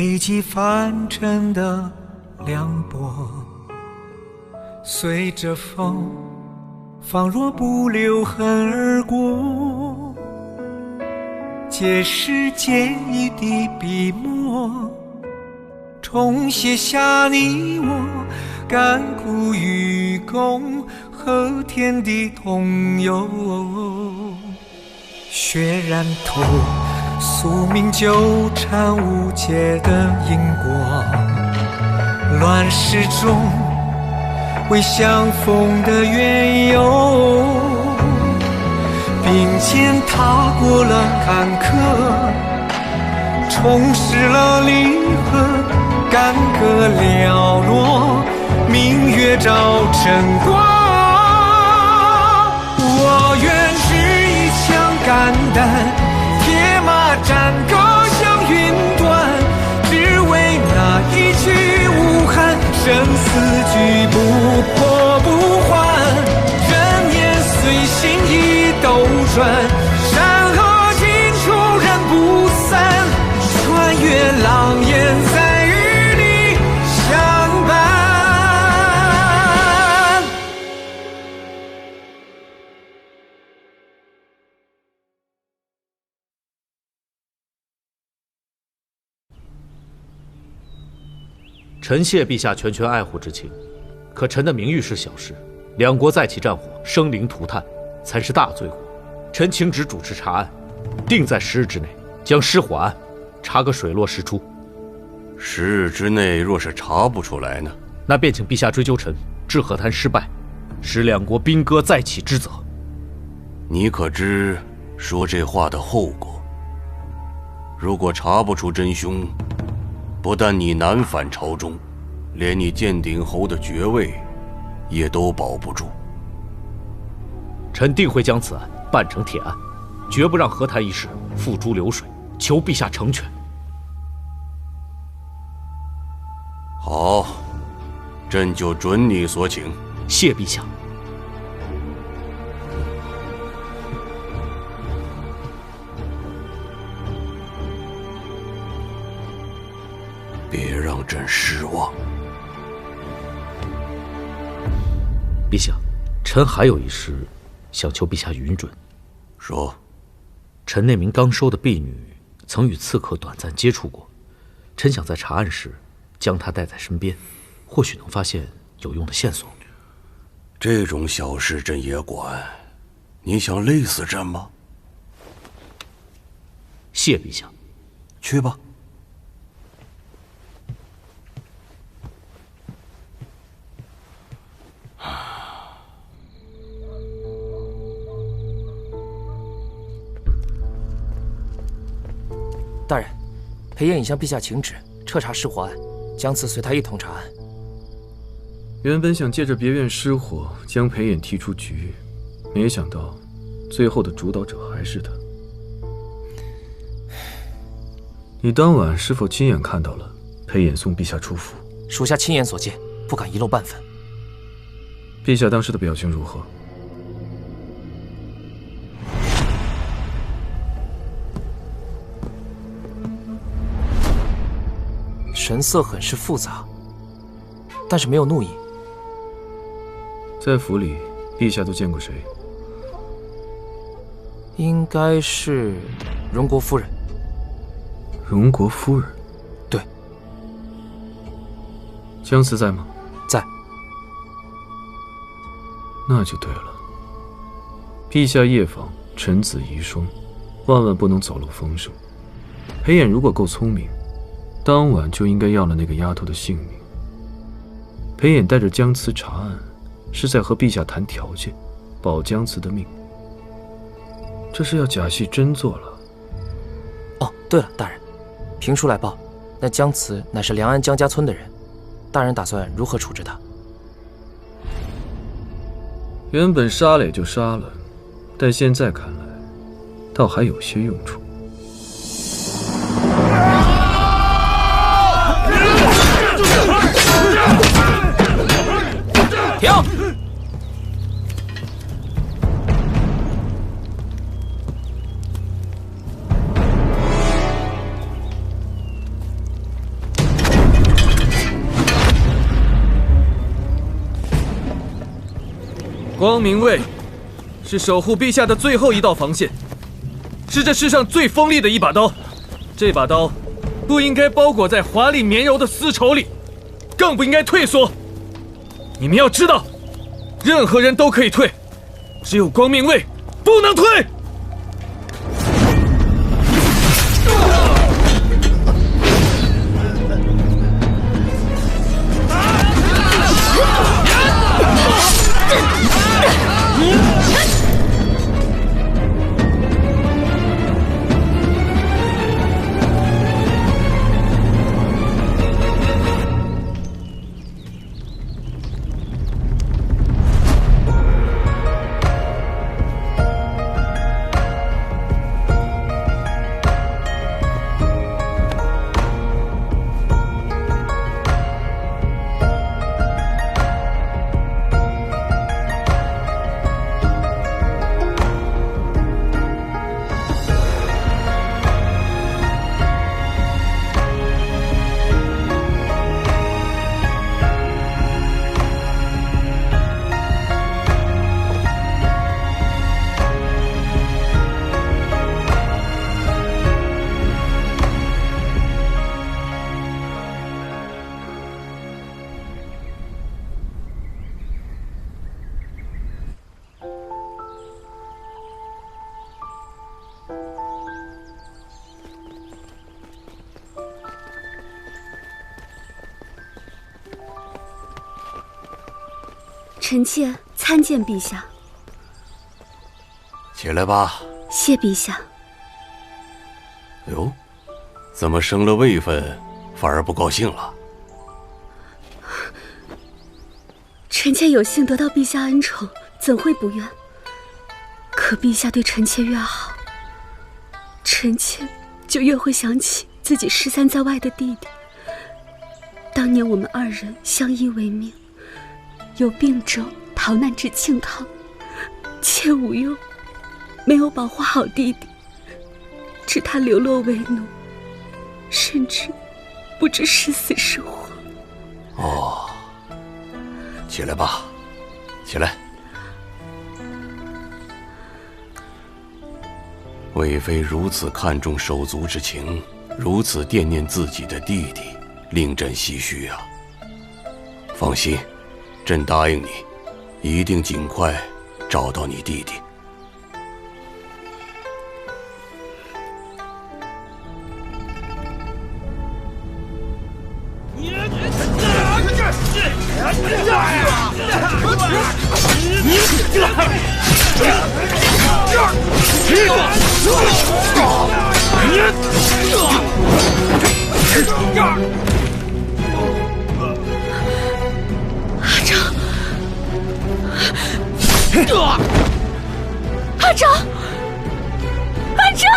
北极翻沉的凉薄，随着风仿若不留痕而过，借时间一滴笔墨，重写下你我甘苦与共和天地同游。血染土，宿命纠缠无解的因果，乱世中为相逢的缘由，并肩踏过了坎坷，重拾了离合，干戈寥落，明月照晨光。我愿执一枪肝胆，铁马战戈向云端，只为那一曲无憾，生死局不破不还，人言随心意斗转，山河尽处人不散，穿越狼烟再与你相伴。臣谢陛下全权爱护之情，可臣的名誉是小事，两国再起战火，生灵涂炭，才是大罪过。臣请旨主持查案，定在10日之内将失火案查个水落石出。10日之内若是查不出来呢？那便请陛下追究臣致和谈失败，使两国兵戈再起之责。你可知说这话的后果？如果查不出真凶，不但你难返朝中，连你建鼎侯的爵位也都保不住。臣定会将此案办成铁案，绝不让和谈一事付诸流水，求陛下成全。好，朕就准你所请。谢陛下。别让朕失望。陛下，臣还有一事想求陛下允准。说。臣那名刚收的婢女曾与刺客短暂接触过，臣想在查案时将她带在身边，或许能发现有用的线索。这种小事朕也管，你想累死朕吗？谢陛下。去吧。大人，裴炎已向陛下请旨，彻查失火案，将此随他一同查案。原本想借着别院失火将裴衍踢出局，没想到最后的主导者还是他。你当晚是否亲眼看到了裴衍送陛下出府？属下亲眼所见，不敢遗漏半分。陛下当时的表情如何？神色很是复杂，但是没有怒意。在府里，陛下都见过谁？应该是荣国夫人。荣国夫人？对。姜慈在吗？在。那就对了。陛下夜访，臣子遗孀，万万不能走漏风声。裴衍如果够聪明，当晚就应该要了那个丫头的性命。裴衍带着姜慈查案，是在和陛下谈条件，保姜慈的命。这是要假戏真做了。哦，对了，大人，评书来报，那姜慈乃是梁安姜家村的人，大人打算如何处置他？原本杀了也就杀了，但现在看来，倒还有些用处。停！光明卫是守护陛下的最后一道防线，是这世上最锋利的一把刀。这把刀不应该包裹在华丽绵柔的丝绸里，更不应该退缩。你们要知道，任何人都可以退，只有光明卫不能退。臣妾参见陛下。起来吧。谢陛下。哟，怎么升了位分，反而不高兴了？臣妾有幸得到陛下恩宠，怎会不愿？可陛下对臣妾越好，臣妾就越会想起自己失散在外的弟弟。当年我们二人相依为命，由并州逃难至庆康，妾无忧，没有保护好弟弟，致他流落为奴，甚至不知是死是活。哦，起来吧，起来。魏妃如此看重手足之情，如此惦念自己的弟弟，令朕唏嘘啊。放心，朕答应你，一定尽快找到你弟弟。阿昭，阿昭！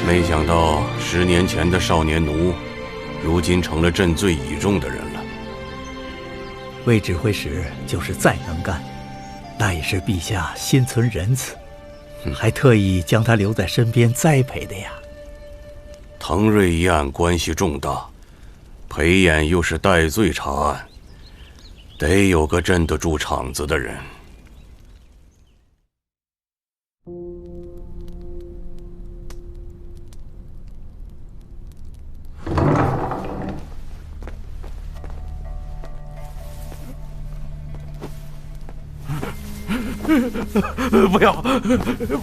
没想到10年前的少年奴，如今成了朕最倚重的人了。魏指挥使就是再能干，那也是陛下心存仁慈，还特意将他留在身边栽培的呀。滕瑞一案关系重大，裴衍又是戴罪查案，得有个镇得住场子的人。不要，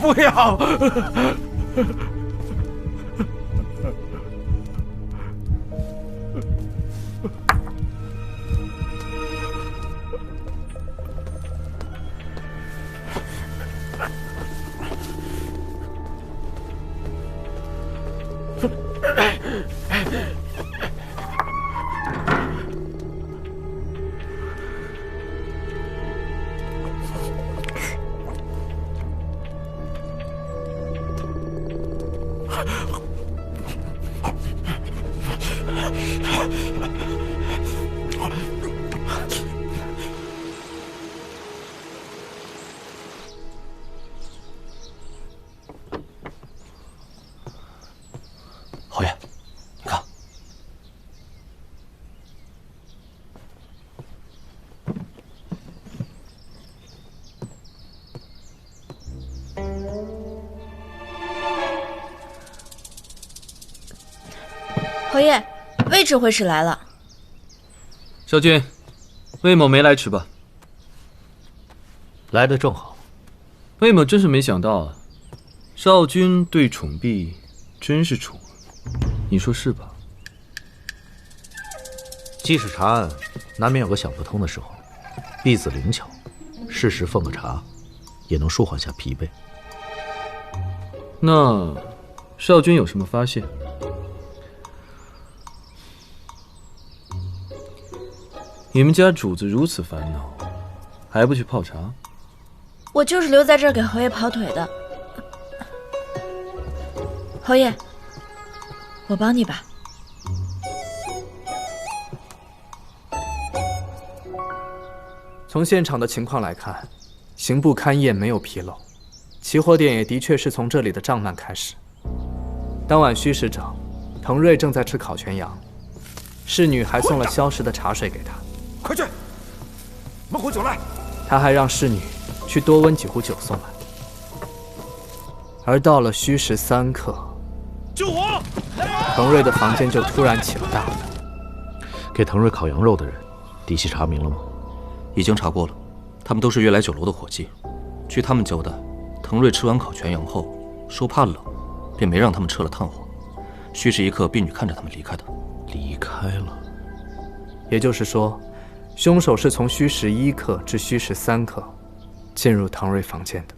不要！侯爷，你看，侯爷，魏指挥使来了。少君，魏某没来迟吧？来得正好。魏某真是没想到啊，少君对宠婢真是宠啊，你说是吧？即使查案，难免有个想不通的时候。婢子灵巧，适时奉个茶，也能舒缓下疲惫。那少君有什么发现？你们家主子如此烦恼，还不去泡茶？我就是留在这儿给侯爷跑腿的。侯爷，我帮你吧。从现场的情况来看，刑部勘验没有纰漏，起火点也的确是从这里的帐幔开始。当晚虚使者滕瑞正在吃烤全羊，侍女还送了消食的茶水给他。快去，猛壶酒来！他还让侍女去多温几壶酒送来。而到了戌时3刻，救我！滕瑞的房间就突然起了大火。给滕瑞烤羊肉的人，底细查明了吗？已经查过了，他们都是悦来酒楼的伙计。据他们交代，滕瑞吃完烤全羊后，说怕冷，便没让他们撤了炭火。戌时1刻，婢女看着他们离开的。离开了。也就是说，凶手是从戌时1刻至戌时3刻进入滕瑞房间的。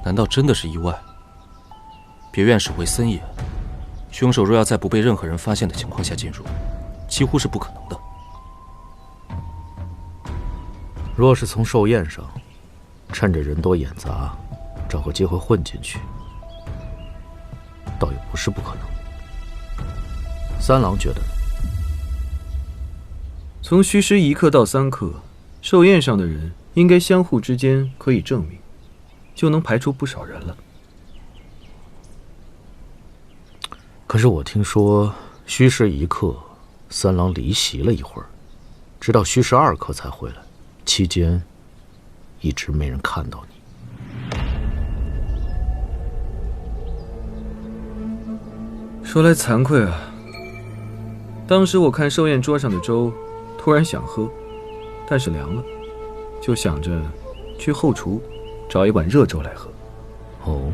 难道真的是意外？别院是为森也，凶手若要在不被任何人发现的情况下进入，几乎是不可能的。若是从寿宴上，趁着人多眼杂，找个机会混进去，倒也不是不可能。三郎觉得呢？从戌时1刻到3刻，寿宴上的人应该相互之间可以证明，就能排除不少人了。可是我听说，戌时1刻，三郎离席了一会儿，直到戌时2刻才回来，期间一直没人看到你。说来惭愧啊，当时我看寿宴桌上的粥，突然想喝，但是凉了，就想着去后厨找一碗热粥来喝。哦，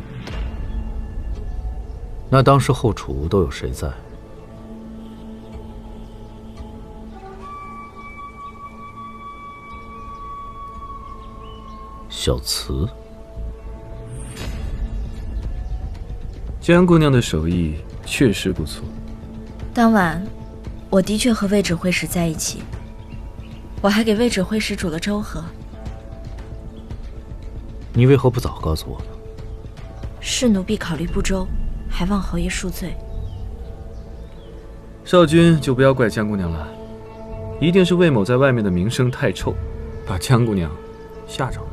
那当时后厨都有谁在？小慈，江姑娘的手艺确实不错。当晚，我的确和魏指挥使在一起，我还给魏指挥使煮了粥喝。你为何不早告诉我呢？是奴婢考虑不周，还望侯爷恕罪。少君就不要怪江姑娘了，一定是魏某在外面的名声太臭，把江姑娘吓着了。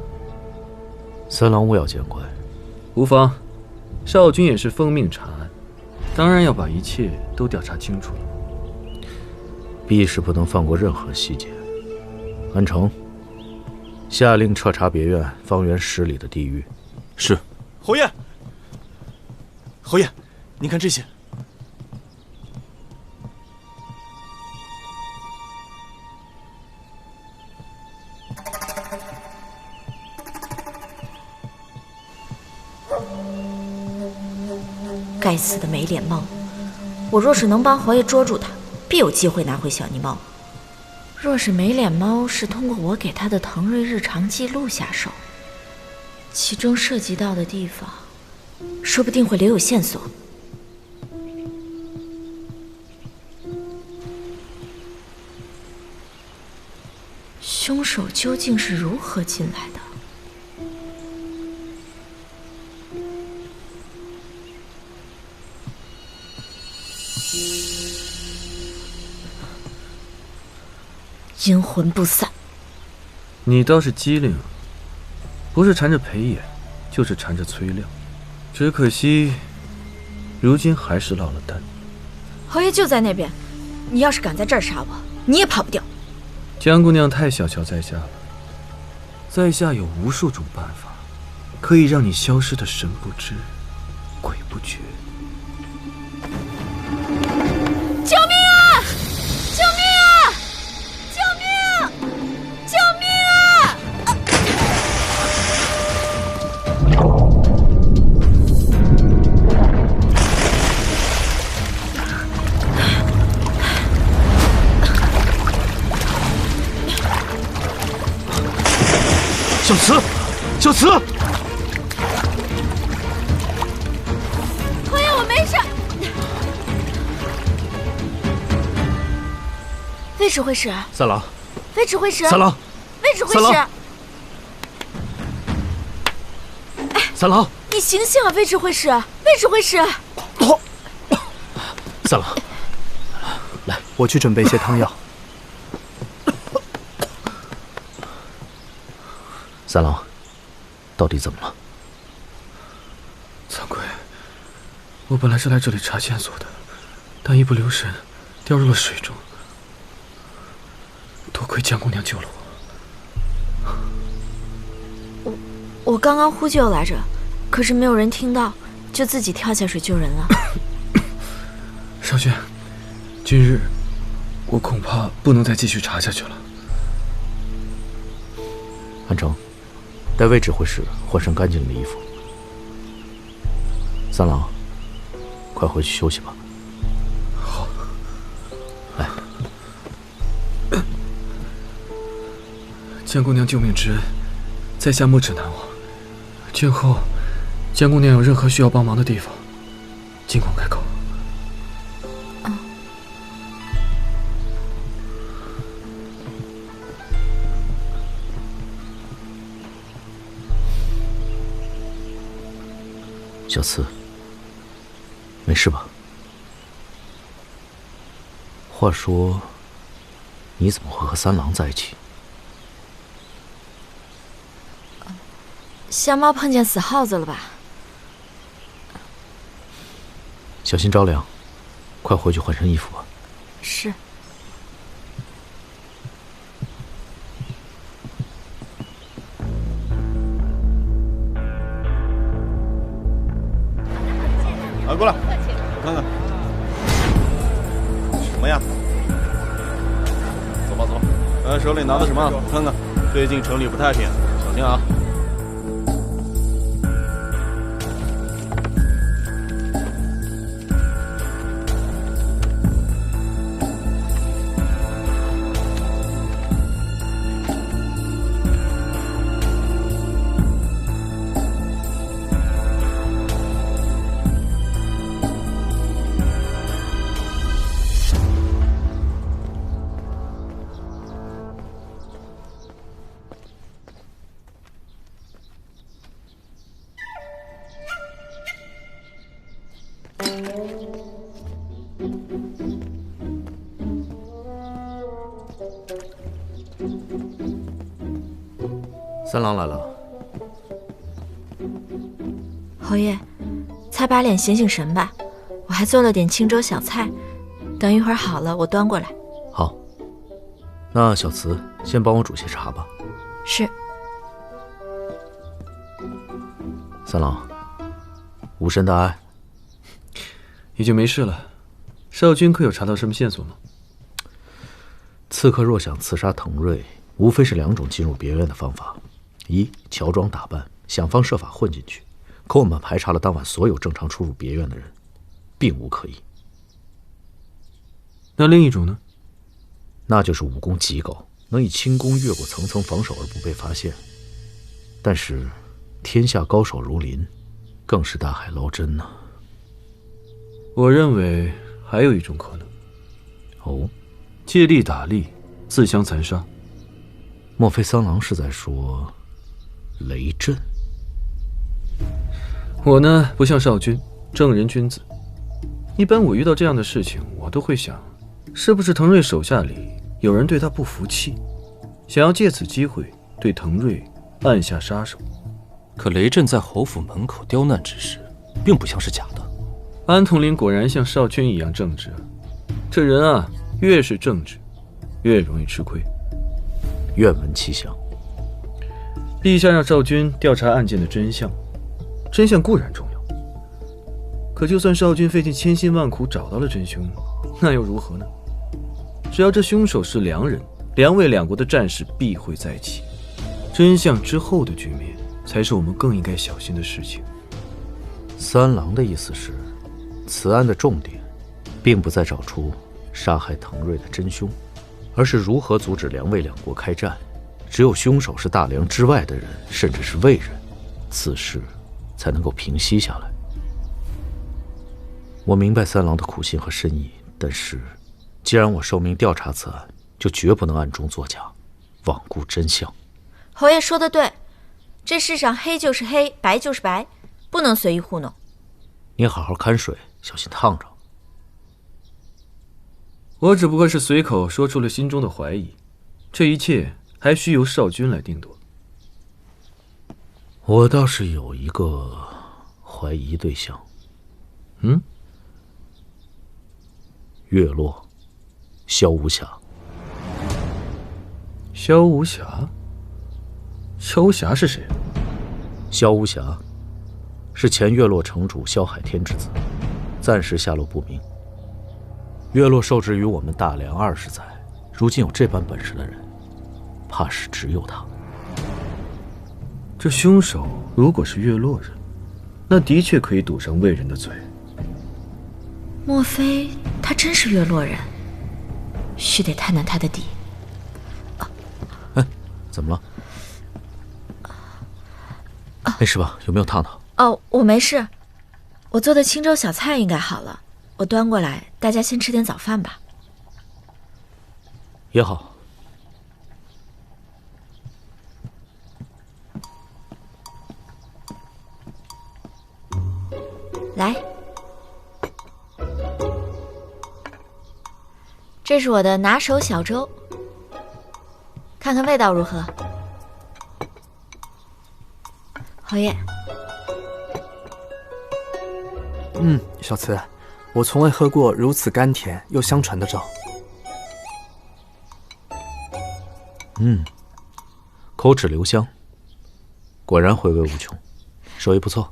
三郎勿要见怪。无妨，少君也是奉命查案，当然要把一切都调查清楚了。必是不能放过任何细节。安城，下令彻查别院方圆10里的地狱。是。侯爷，侯爷，您看这些。该死的没脸猫！我若是能帮侯爷捉住他，必有机会拿回小泥猫。若是没脸猫是通过我给他的腾瑞日常记录下手，其中涉及到的地方，说不定会留有线索。凶手究竟是如何进来的？阴魂不散。你倒是机灵，不是缠着裴衍，就是缠着崔亮，只可惜，如今还是落了单。侯爷就在那边，你要是敢在这儿杀我，你也跑不掉。江姑娘太小瞧在下了，在下有无数种办法，可以让你消失的神不知，鬼不觉。救命啊！救命啊！救命！救命啊！小慈，小慈，侯爷，我没事。魏指挥使，三郎，魏指挥使，三郎，魏指挥使，三郎，你醒醒啊，魏指挥使，魏指挥使。三郎，来，我去准备一些汤药。三郎，到底怎么了？惭愧，我本来是来这里查线索的，但一不留神掉入了水中。多亏江姑娘救了我。我刚刚呼救来着，可是没有人听到，就自己跳下水救人了。少娟，今日我恐怕不能再继续查下去了。安城，带魏指挥使换上干净的衣服。三郎，快回去休息吧。好。来。江姑娘救命之恩，在下没齿难忘。今后，江姑娘有任何需要帮忙的地方，尽管开口。小慈，没事吧？话说，你怎么会和三郎在一起？香猫碰见死耗子了吧？小心着凉，快回去换身衣服吧。是。过来，我看看，什么呀？走吧，走吧。手里拿的什么？我看看。最近城里不太平，小心啊。三郎来了。侯爷，擦把脸，醒醒神吧。我还做了点清粥小菜，等一会儿好了，我端过来。好。那小慈先帮我煮些茶吧。是。三郎，无神大碍？已经没事了。少君可有查到什么线索吗？刺客若想刺杀滕瑞，无非是两种进入别院的方法：一，乔装打扮，想方设法混进去。可我们排查了当晚所有正常出入别院的人，并无可疑。那另一种呢？那就是武功极高，能以轻功越过层层防守而不被发现。但是，天下高手如林，更是大海捞针呐。我认为还有一种可能。哦，借力打力，自相残杀。莫非三郎是在说雷震？我呢，不像少君，正人君子。一般我遇到这样的事情，我都会想，是不是滕瑞手下里有人对他不服气，想要借此机会对滕瑞按下杀手。可雷震在侯府门口刁难之事，并不像是假的。安统领果然像少君一样正直啊！这人啊，越是正直，越容易吃亏。愿闻其详。陛下让少君调查案件的真相，真相固然重要，可就算少君费尽千辛万苦找到了真凶，那又如何呢？只要这凶手是良人，梁魏两国的战事必会再起。真相之后的局面，才是我们更应该小心的事情。三郎的意思是，此案的重点，并不在找出杀害滕瑞的真凶，而是如何阻止梁魏两国开战。只有凶手是大梁之外的人，甚至是魏人，此事才能够平息下来。我明白三郎的苦心和深意，但是既然我受命调查此案，就绝不能暗中作假，罔顾真相。侯爷说的对，这世上黑就是黑，白就是白，不能随意糊弄。你好好看水，小心烫着。我只不过是随口说出了心中的怀疑，这一切还需由少君来定夺。我倒是有一个怀疑对象。月落，萧无暇。萧无暇？萧无暇是谁？萧无暇是前月落城主萧海天之子，暂时下落不明。月落受制于我们大梁20载，如今有这般本事的人，怕是只有他。这凶手如果是月落人，那的确可以堵上魏人的嘴。莫非他真是月落人？须得探探他的底。怎么了？没事吧？有没有烫到？哦，我没事，我做的清粥小菜应该好了，我端过来，大家先吃点早饭吧。也好。来，这是我的拿手小粥，看看味道如何。侯爷，小慈，我从未喝过如此甘甜又香醇的粥。口齿留香，果然回味无穷，手艺不错。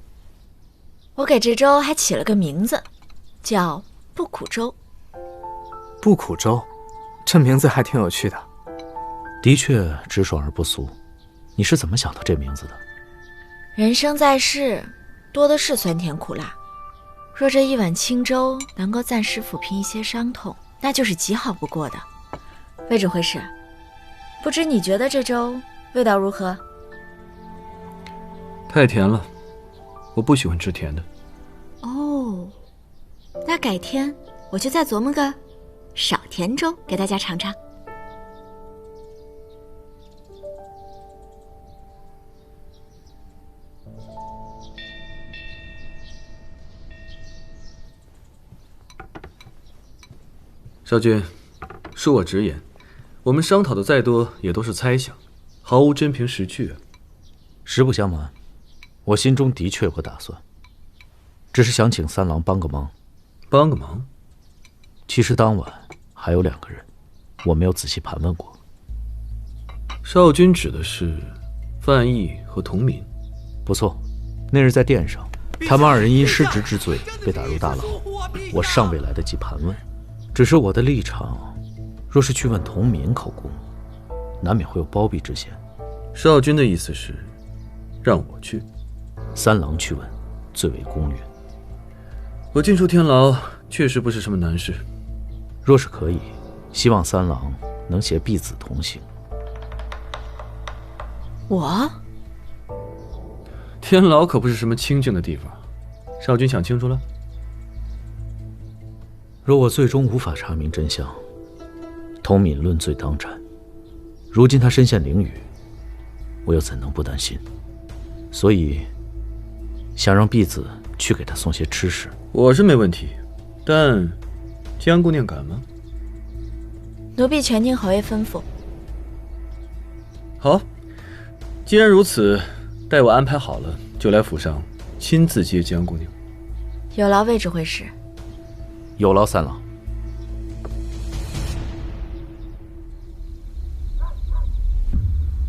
我给这粥还起了个名字，叫不苦粥。不苦粥，这名字还挺有趣的。的确直爽而不俗。你是怎么想到这名字的？人生在世，多的是酸甜苦辣。若这一碗清粥能够暂时抚平一些伤痛，那就是极好不过的。魏指挥使，不知你觉得这粥味道如何？太甜了，我不喜欢吃甜的。哦，那改天我就再琢磨个少甜粥给大家尝尝。少君，恕我直言，我们商讨的再多也都是猜想，毫无真凭实据啊。实不相瞒，我心中的确有个打算，只是想请三郎帮个忙。帮个忙？其实当晚还有2个人，我没有仔细盘问过。少君指的是范毅和童民？不错，那日在殿上，他们2人因失职之罪被打入大牢，我尚未来得及盘问。只是我的立场，若是去问童民口供，难免会有包庇之嫌。少君的意思是让我去？三郎去问最为公允。我进出天牢确实不是什么难事。若是可以，希望三郎能携婢子同行。我？天牢可不是什么清静的地方，少君想清楚了？若我最终无法查明真相，童敏论罪当斩。如今他身陷囹圄，我又怎能不担心？所以，想让婢子去给他送些吃食。我是没问题，但江姑娘敢吗？奴婢全听侯爷吩咐。好，既然如此，待我安排好了，就来府上亲自接江姑娘。有劳魏指挥使。有劳三郎。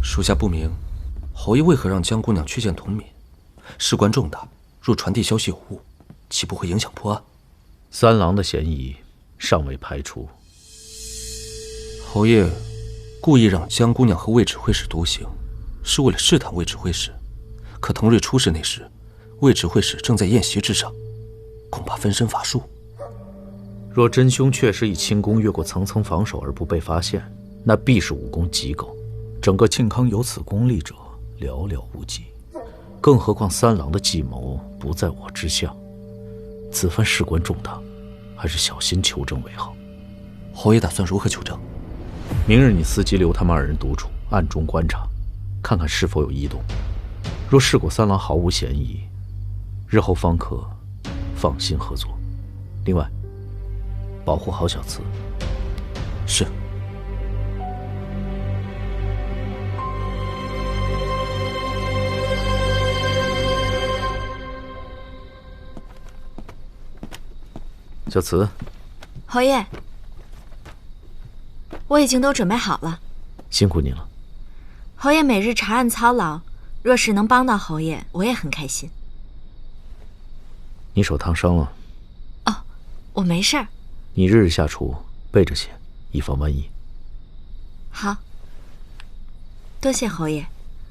属下不明，侯爷为何让江姑娘去见童敏？事关重大，若传递消息有误，岂不会影响破案？三郎的嫌疑尚未排除。侯爷故意让江姑娘和魏指挥使独行，是为了试探魏指挥使。可滕瑞出事那时，魏指挥使正在宴席之上，恐怕分身乏术。若真凶确实以轻功越过层层防守而不被发现，那必是武功极高。整个庆康有此功力者寥寥无几，更何况三郎的计谋不在我之下。此番事关重大，还是小心求证为好。侯爷打算如何求证？明日你伺机留他们二人独处，暗中观察，看看是否有异动。若试过三郎毫无嫌疑，日后方可放心合作。另外，保护好小慈。是。小慈，侯爷，我已经都准备好了。辛苦你了。侯爷每日查案操劳，若是能帮到侯爷，我也很开心。你手烫伤了？哦，我没事儿。你日日下厨，备着些，以防万一。好，多谢侯爷。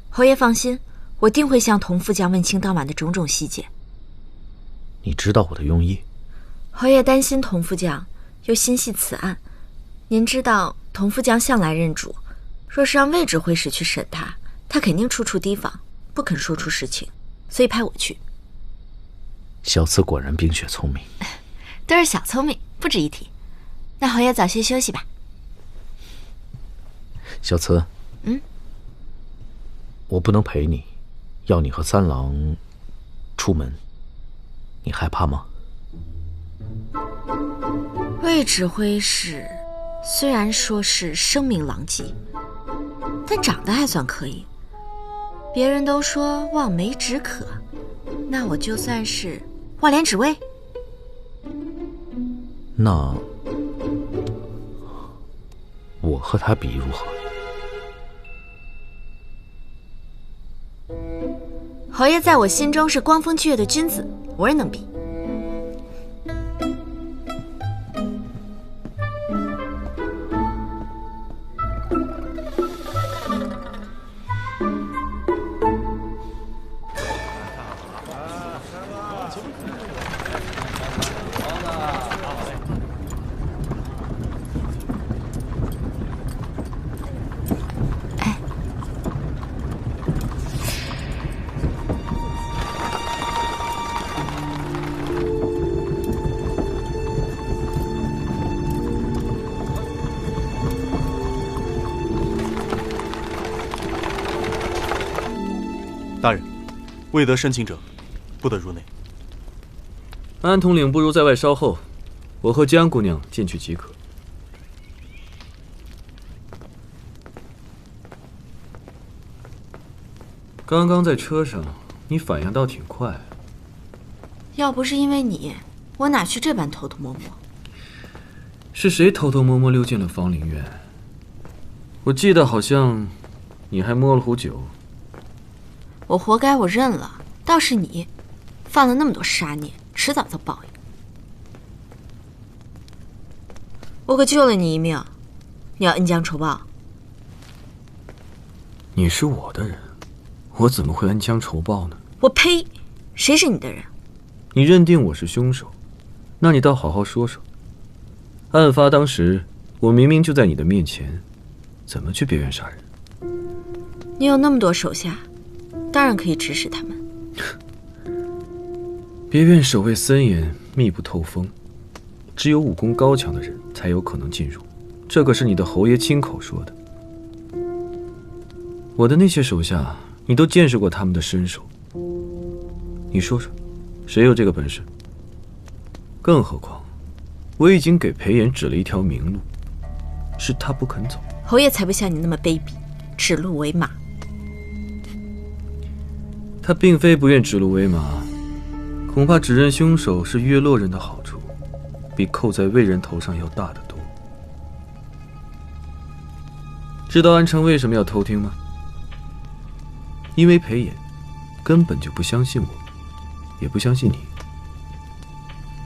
侯爷放心，我定会向童副将问清当晚的种种细节。你知道我的用意？侯爷担心童副将，又心系此案。您知道童副将向来认主，若是让魏指挥使去审他，他肯定处处提防，不肯说出实情，所以派我去。小慈果然冰雪聪明。都是小聪明，不值一提。那侯爷早些休息吧。小慈，我不能陪你，要你和三郎出门，你害怕吗？魏指挥使虽然说是声名狼藉，但长得还算可以。别人都说望梅止渴，那我就算是望莲止胃。那我和他比如何？侯爷在我心中是光风霁月的君子，无人能比。大人，未得申请者，不得入内。安统领不如在外稍后，我和江姑娘进去即可。刚刚在车上，你反应倒挺快。要不是因为你，我哪去这般偷偷摸摸？是谁偷偷摸摸溜进了芳林院？我记得好像你还摸了壶酒。我活该，我认了。倒是你，犯了那么多杀孽，迟早遭报应。我可救了你一命，你要恩将仇报？你是我的人，我怎么会恩将仇报呢？我呸！谁是你的人？你认定我是凶手，那你倒好好说说，案发当时我明明就在你的面前，怎么去别院杀人？你有那么多手下，当然可以指使他们。别院守卫森严，密不透风，只有武功高强的人才有可能进入，这可是你的侯爷亲口说的。我的那些手下，你都见识过他们的身手，你说说，谁有这个本事？更何况，我已经给裴炎指了一条明路，是他不肯走。侯爷才不像你那么卑鄙，指鹿为马。他并非不愿指鹿为马，恐怕指认凶手是月落人的好处，比扣在魏人头上要大得多。知道安城为什么要偷听吗？因为裴炎根本就不相信我，也不相信你。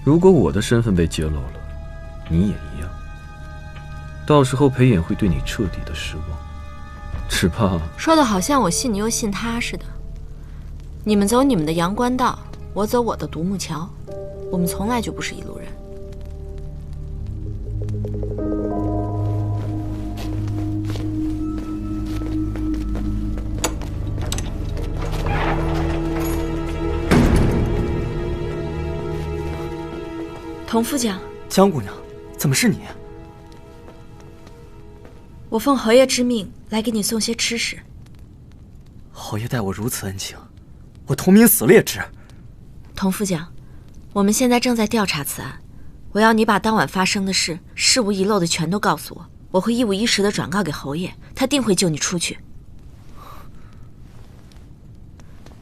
如果我的身份被揭露了，你也一样。到时候裴炎会对你彻底的失望，只怕……说的好像我信你又信他似的。你们走你们的阳关道，我走我的独木桥，我们从来就不是一路人。童副将，江姑娘，怎么是你？我奉侯爷之命来给你送些吃食。侯爷待我如此恩情，我同民死了也值。童副将，我们现在正在调查此案，我要你把当晚发生的事，事无遗漏的全都告诉我，我会一五一十的转告给侯爷，他定会救你出去。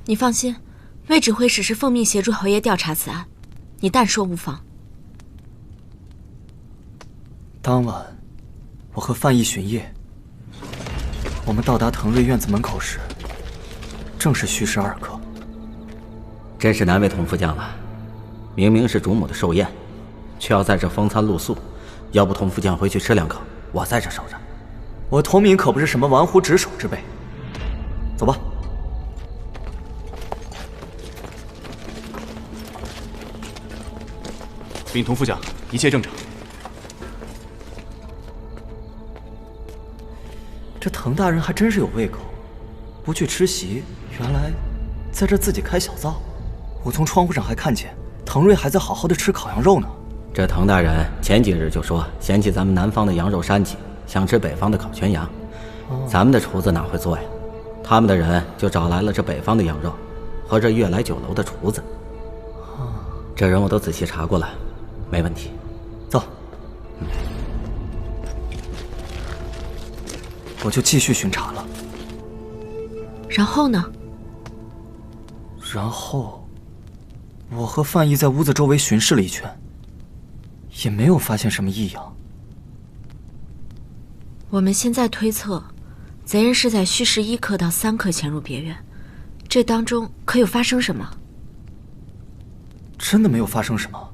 你放心，魏指挥使是奉命协助侯爷调查此案，你但说无妨。当晚，我和范毅巡夜。我们到达腾瑞院子门口时，正是戌时2刻。真是难为童副将了，明明是主母的寿宴，却要在这风餐露宿。要不童副将回去吃2口，我在这守着。我同民可不是什么玩忽职守之辈。走吧。禀童副将，一切正常。这滕大人还真是有胃口，不去吃席，原来在这自己开小灶。我从窗户上还看见滕瑞还在好好的吃烤羊肉呢。这滕大人前几日就说嫌弃咱们南方的羊肉膻气，想吃北方的烤全羊。咱们的厨子哪会做呀？他们的人就找来了这北方的羊肉和这悦来酒楼的厨子。这人我都仔细查过了，没问题。走。我就继续巡查了。然后呢？然后，我和范毅在屋子周围巡视了一圈，也没有发现什么异样。我们现在推测，贼人是在戌时1刻到3刻潜入别院，这当中可有发生什么？真的没有发生什么。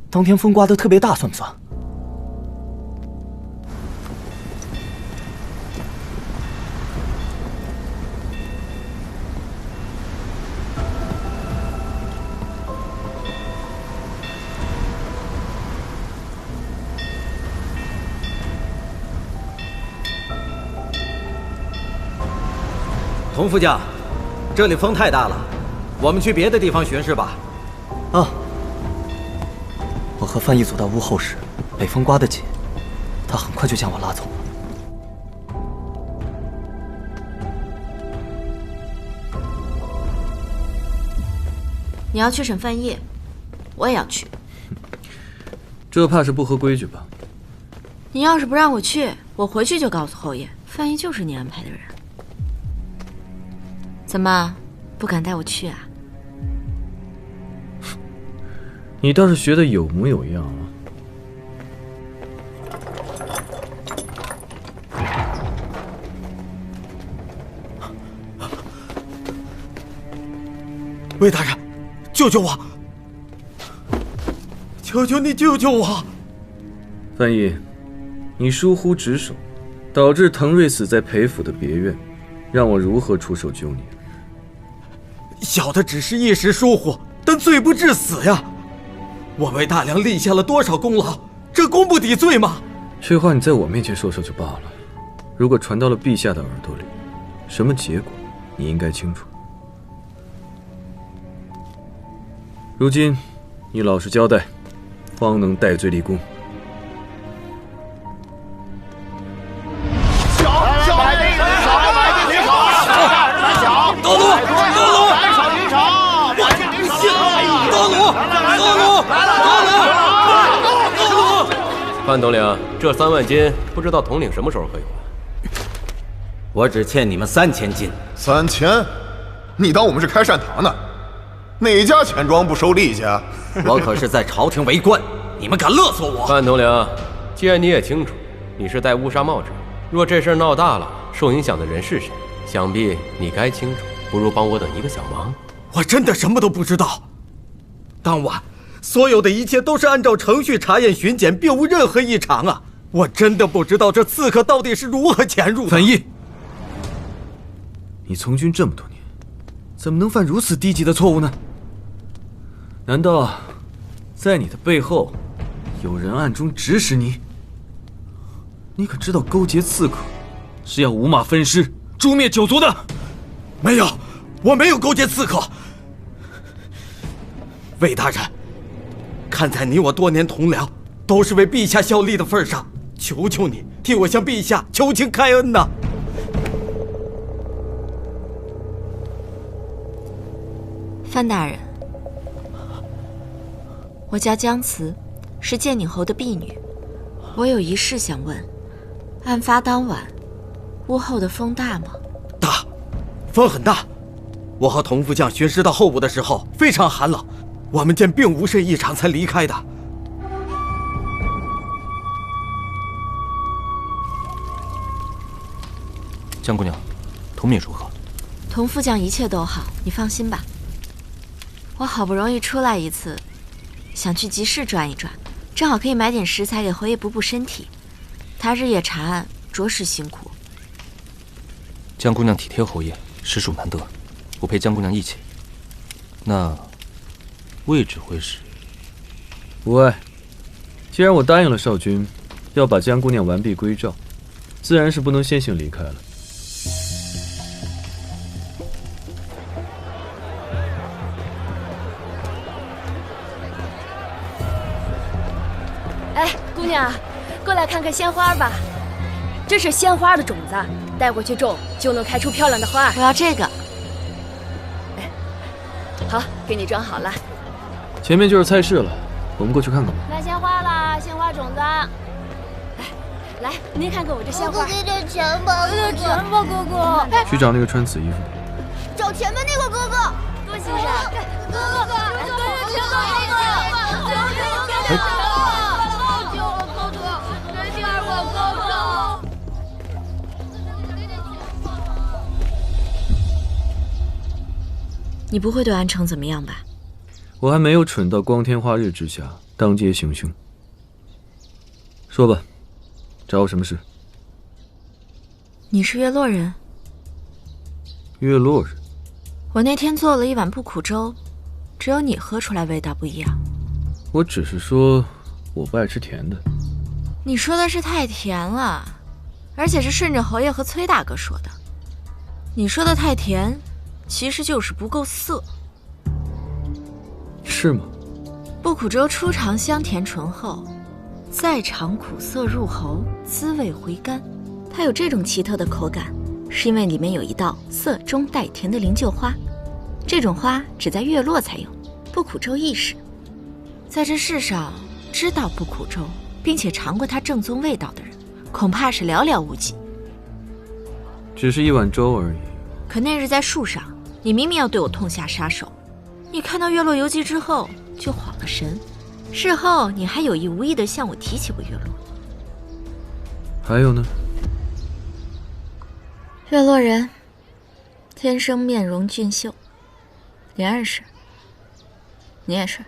当天风刮得特别大，算不算？童副将，这里风太大了，我们去别的地方巡视吧。啊！我和范毅走到屋后时，北风刮得紧，他很快就将我拉走了。你要去审范毅，我也要去。这怕是不合规矩吧？你要是不让我去，我回去就告诉侯爷，范毅就是你安排的人。怎么，不敢带我去啊？你倒是学得有模有样啊！魏大人，救救我！求求你救救我！范毅，你疏忽职守，导致滕瑞死在裴府的别院，让我如何出手救你？小的只是一时疏忽，但罪不至死呀！我为大梁立下了多少功劳，这功不抵罪吗？这话你在我面前说说就罢了，如果传到了陛下的耳朵里，什么结果你应该清楚。如今你老实交代，方能戴罪立功。范统领，这3万金不知道统领什么时候可以还？我只欠你们3000金。3000？你当我们是开善堂的？哪家钱庄不收利息啊？我可是在朝廷为官，你们敢勒索我？范统领，既然你也清楚，你是戴乌纱帽之人，若这事闹大了，受影响的人是谁？想必你该清楚，不如帮我等一个小忙。我真的什么都不知道。当晚，所有的一切都是按照程序查验巡检，并无任何异常啊！我真的不知道这刺客到底是如何潜入的。范毅，你从军这么多年，怎么能犯如此低级的错误呢？难道在你的背后有人暗中指使你？你可知道勾结刺客是要五马分尸、诛灭九族的？没有，我没有勾结刺客。魏大人，看在你我多年同僚，都是为陛下效力的份上，求求你替我向陛下求情开恩呐！范大人，我叫姜慈，是建宁侯的婢女。我有一事想问：案发当晚，屋后的风大吗？大，风很大。我和童副将巡视到后部的时候，非常寒冷。我们见并无甚异常，才离开的。江姑娘，童敏如何？童副将一切都好，你放心吧。我好不容易出来一次，想去集市转一转，正好可以买点食材给侯爷补补身体。他日夜查案，着实辛苦。江姑娘体贴侯爷，实属难得，我陪江姑娘一起。那魏指挥使无碍。既然我答应了少君，要把江姑娘完璧归赵，自然是不能先行离开了。哎，姑娘，过来看看鲜花吧。这是鲜花的种子，带过去种就能开出漂亮的花。我要这个。哎，好，给你装好了。前面就是菜市了，我们过去看看吧。卖鲜花啦，鲜花种子。哎，来，您看看我这鲜花。给点钱吧，给点钱吧，哥哥。去找那个穿紫衣服的。找前面那个哥哥。多谢谢。哥哥，给点钱吧，哥哥。你不会对安城怎么样吧？我还没有蠢到光天化日之下当街行凶。说吧，找我什么事？你是月落人？月落人。我那天做了一碗不苦粥，只有你喝出来味道不一样。我只是说我不爱吃甜的。你说的是太甜了，而且是顺着侯爷和崔大哥说的。你说的太甜，其实就是不够涩。是吗？不苦粥初尝香甜醇厚，再尝苦涩入喉，滋味回甘。它有这种奇特的口感，是因为里面有一道涩中带甜的灵鹫花。这种花只在月落才有，不苦粥亦是。在这世上，知道不苦粥并且尝过它正宗味道的人，恐怕是寥寥无几。只是一碗粥而已。可那日在树上，你明明要对我痛下杀手，你看到月落游记之后就晃了神，事后你还有意无意地向我提起过月落。还有呢？月落人，天生面容俊秀，莲儿是，你也是。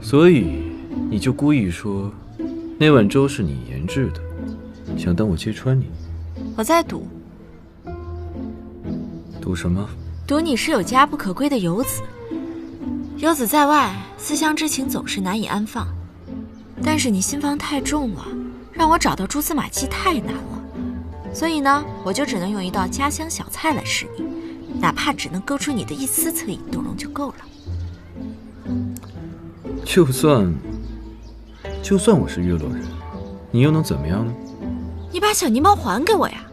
所以你就故意说那碗粥是你研制的，想当我揭穿你？我在赌。赌什么？赌你是有家不可归的游子。游子在外，思乡之情总是难以安放。但是你心房太重了，让我找到蛛丝马迹太难了。所以呢，我就只能用一道家乡小菜来试你，哪怕只能勾出你的一丝恻隐动容就够了。就算我是月落人，你又能怎么样呢？你把小泥猫还给我呀，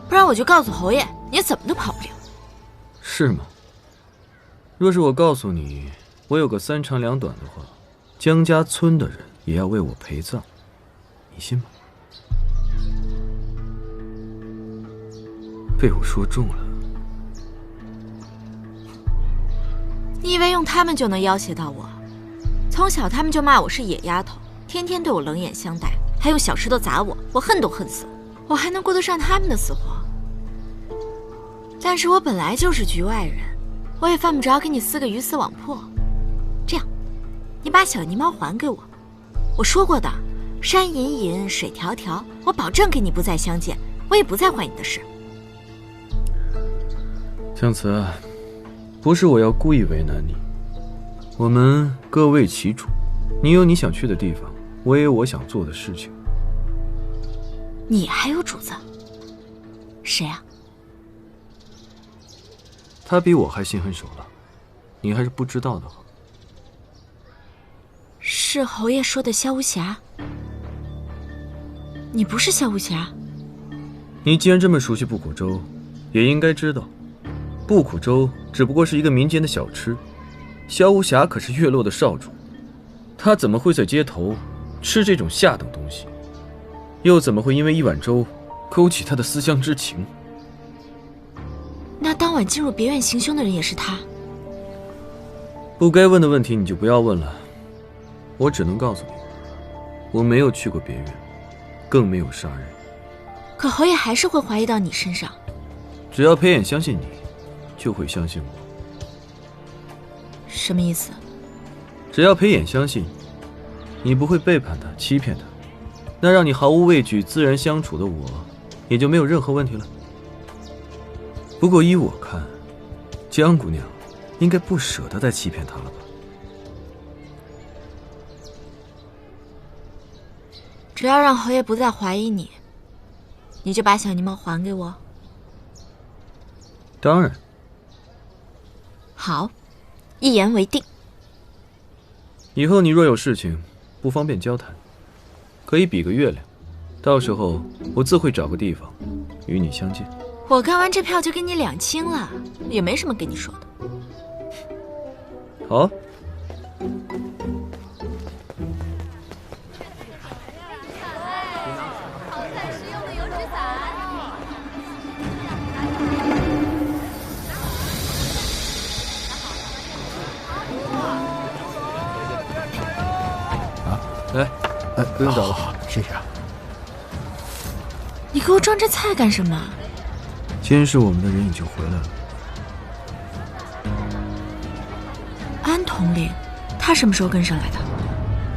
不然我就告诉侯爷，你怎么都跑不了。是吗？若是我告诉你，我有个3长2短的话，江家村的人也要为我陪葬，你信吗？被我说中了。你以为用他们就能要挟到我？从小他们就骂我是野丫头，天天对我冷眼相待，还用小石头砸我，我恨都恨死了。我还能顾得上他们的死活？但是我本来就是局外人，我也犯不着给你撕个鱼死网破。这样，你把小泥猫还给我。我说过的，山隐隐，水迢迢，我保证跟你不再相见，我也不再坏你的事。姜慈，不是我要故意为难你，我们各为其主，你有你想去的地方，我也有我想做的事情。你还有主子？谁啊？他比我还心狠手辣，你还是不知道的好。是侯爷说的萧无暇？你不是萧无暇？你既然这么熟悉不苦粥，也应该知道，不苦粥只不过是一个民间的小吃，萧无暇可是月落的少主，他怎么会在街头吃这种下等东西？又怎么会因为一碗粥勾起他的思乡之情？那当晚进入别院行凶的人也是他？不该问的问题你就不要问了，我只能告诉你，我没有去过别院，更没有杀人。可侯爷还是会怀疑到你身上。只要裴衍相信你，就会相信我。什么意思？只要裴衍相信你不会背叛他、欺骗他，那让你毫无畏惧、自然相处的我，也就没有任何问题了。不过依我看，江姑娘应该不舍得再欺骗他了吧？只要让侯爷不再怀疑你，你就把小泥猫还给我。当然。好，一言为定。以后你若有事情不方便交谈，可以比个月亮，到时候我自会找个地方与你相见。我干完这票就给你2清了，也没什么跟你说的。好。来，不用找了，谢谢啊。你给我装这菜干什么？监视我们的人已经回来了。安统领，他什么时候跟上来的？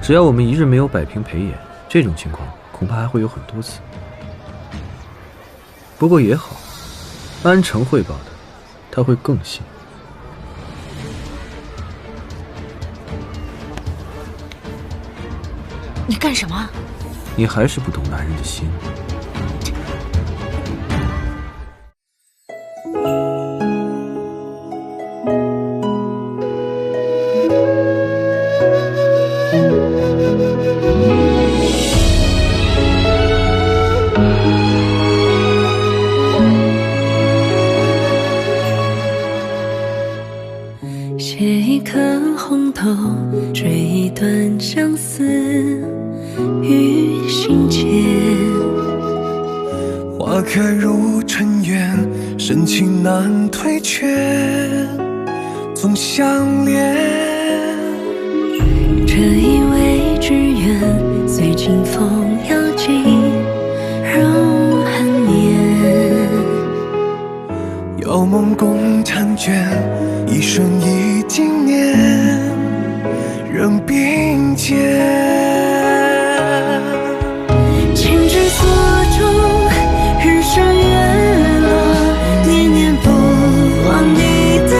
只要我们一日没有摆平裴衍，这种情况恐怕还会有很多次。不过也好，安城汇报的，他会更信。你干什么？你还是不懂男人的心。写一颗红豆，追一段相思于心间。花开如尘缘，深情难退却，总相恋。这一味之缘，随清风摇尽入寒眠。有梦共婵娟，一生一经年，仍并肩。情之所钟，日升月落，念念不忘你的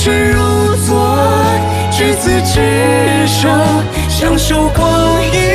之如昨，执子之手，相守光阴。